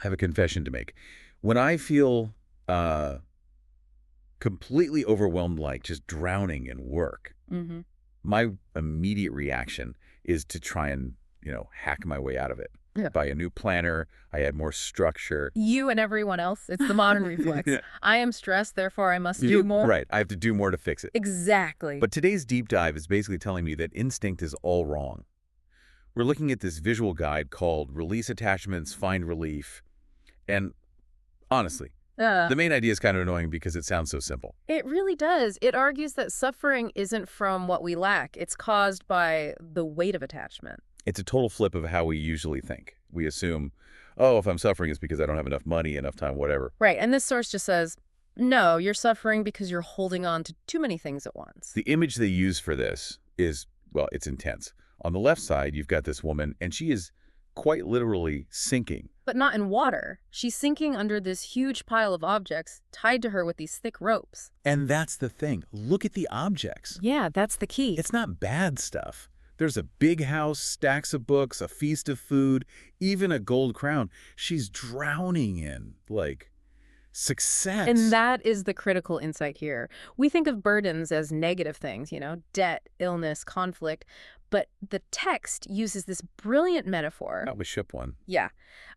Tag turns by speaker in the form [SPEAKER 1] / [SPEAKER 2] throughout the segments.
[SPEAKER 1] have a confession to make. When I feel uh, completely overwhelmed, like just drowning in work,
[SPEAKER 2] Mm-hmm.
[SPEAKER 1] my immediate reaction is to try and, hack my way out of it.
[SPEAKER 2] Yeah.
[SPEAKER 1] Buy a new planner. I add more structure.
[SPEAKER 2] You and everyone else, it's the modern reflex.
[SPEAKER 1] Yeah.
[SPEAKER 2] I am stressed, therefore I must do more.
[SPEAKER 1] Right. I have to do more to fix it.
[SPEAKER 2] Exactly.
[SPEAKER 1] But today's deep dive is basically telling me that instinct is all wrong. We're looking at this visual guide called Release Attachments, Find Relief. And honestly, the main idea is kind of annoying because it sounds so simple.
[SPEAKER 2] It really does. It argues that suffering isn't from what we lack. It's caused by the weight of attachment.
[SPEAKER 1] It's a total flip of how we usually think. We assume, oh, if I'm suffering, it's because I don't have enough money, enough time, whatever.
[SPEAKER 2] Right. And this source just says, no, you're suffering because you're holding on to too many things at once.
[SPEAKER 1] The image they use for this is, well, it's intense. On the left side, you've got this woman, and she is quite literally sinking.
[SPEAKER 2] But not in water. She's sinking under this huge pile of objects tied to her with these thick ropes.
[SPEAKER 1] And that's the thing. Look at the objects.
[SPEAKER 2] Yeah, that's the key.
[SPEAKER 1] It's not bad stuff. There's a big house, stacks of books, a feast of food, even a gold crown. She's drowning in, success.
[SPEAKER 2] And that is the critical insight here. We think of burdens as negative things, debt, illness, conflict. But the text uses this brilliant metaphor.
[SPEAKER 1] That was ship one.
[SPEAKER 2] Yeah.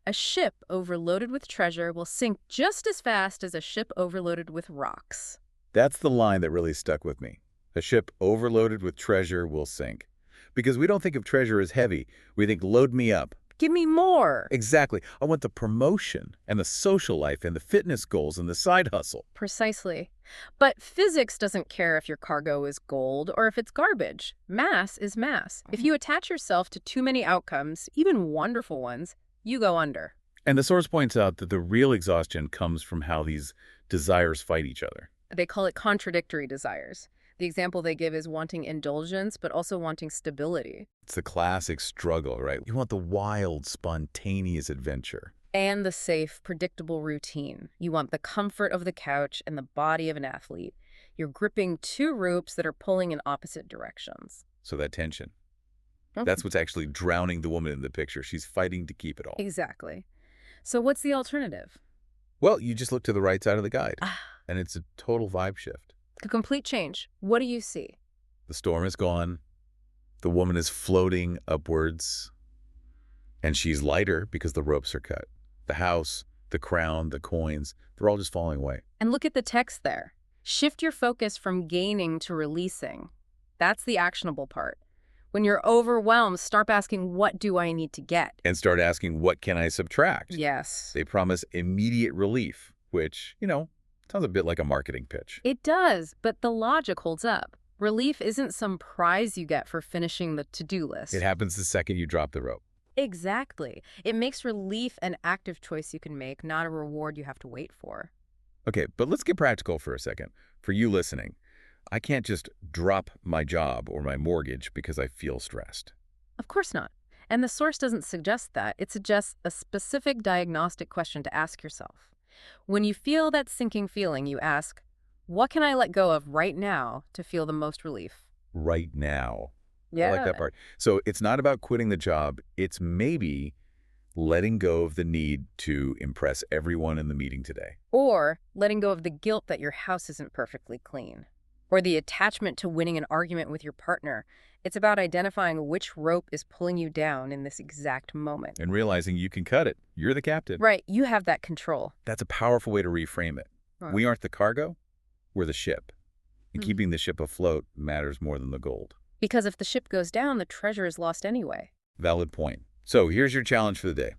[SPEAKER 2] A ship overloaded with treasure will sink just as fast as a ship overloaded with rocks.
[SPEAKER 1] That's the line that really stuck with me. A ship overloaded with treasure will sink. Because we don't think of treasure as heavy. We think, load me up.
[SPEAKER 2] Give me more.
[SPEAKER 1] Exactly. I want the promotion and the social life and the fitness goals and the side hustle.
[SPEAKER 2] Precisely. But physics doesn't care if your cargo is gold or if it's garbage. Mass is mass. If you attach yourself to too many outcomes, even wonderful ones, you go under.
[SPEAKER 1] And the source points out that the real exhaustion comes from how these desires fight each other.
[SPEAKER 2] They call it contradictory desires. The example they give is wanting indulgence, but also wanting stability.
[SPEAKER 1] It's the classic struggle, right? You want the wild, spontaneous adventure.
[SPEAKER 2] And the safe, predictable routine. You want the comfort of the couch and the body of an athlete. You're gripping two ropes that are pulling in opposite directions.
[SPEAKER 1] So that tension.
[SPEAKER 2] Okay.
[SPEAKER 1] That's what's actually drowning the woman in the picture. She's fighting to keep it all.
[SPEAKER 2] Exactly. So what's the alternative?
[SPEAKER 1] Well, you just look to the right side of the guide, and it's a total vibe shift.
[SPEAKER 2] A complete change. What do you see?
[SPEAKER 1] The storm is gone. The woman is floating upwards, and she's lighter because the ropes are cut. The house, the crown, the coins, they're all just falling away.
[SPEAKER 2] And look at the text there. Shift your focus from gaining to releasing. That's the actionable part. When you're overwhelmed, start asking, what do I need to get?
[SPEAKER 1] And start asking, what can I subtract?
[SPEAKER 2] Yes.
[SPEAKER 1] They promise immediate relief, which, sounds a bit like a marketing pitch.
[SPEAKER 2] It does, but the logic holds up. Relief isn't some prize you get for finishing the to-do list.
[SPEAKER 1] It happens the second you drop the rope.
[SPEAKER 2] Exactly. It makes relief an active choice you can make, not a reward you have to wait for.
[SPEAKER 1] Okay, but let's get practical for a second. For you listening, I can't just drop my job or my mortgage because I feel stressed.
[SPEAKER 2] Of course not. And the source doesn't suggest that. It suggests a specific diagnostic question to ask yourself. When you feel that sinking feeling, you ask, what can I let go of right now to feel the most relief?
[SPEAKER 1] Right now.
[SPEAKER 2] Yeah.
[SPEAKER 1] I like that part. So it's not about quitting the job. It's maybe letting go of the need to impress everyone in the meeting today.
[SPEAKER 2] Or letting go of the guilt that your house isn't perfectly clean. Or the attachment to winning an argument with your partner. It's about identifying which rope is pulling you down in this exact moment.
[SPEAKER 1] And realizing you can cut it. You're the captain.
[SPEAKER 2] Right, you have that control.
[SPEAKER 1] That's a powerful way to reframe it.
[SPEAKER 2] Huh.
[SPEAKER 1] We aren't the cargo, we're the ship. And keeping the ship afloat matters more than the gold.
[SPEAKER 2] Because if the ship goes down, the treasure is lost anyway.
[SPEAKER 1] Valid point. So here's your challenge for the day.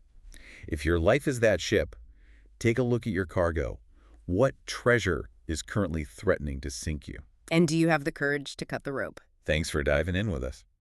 [SPEAKER 1] If your life is that ship, take a look at your cargo. What treasure is currently threatening to sink you?
[SPEAKER 2] And do you have the courage to cut the rope?
[SPEAKER 1] Thanks for diving in with us.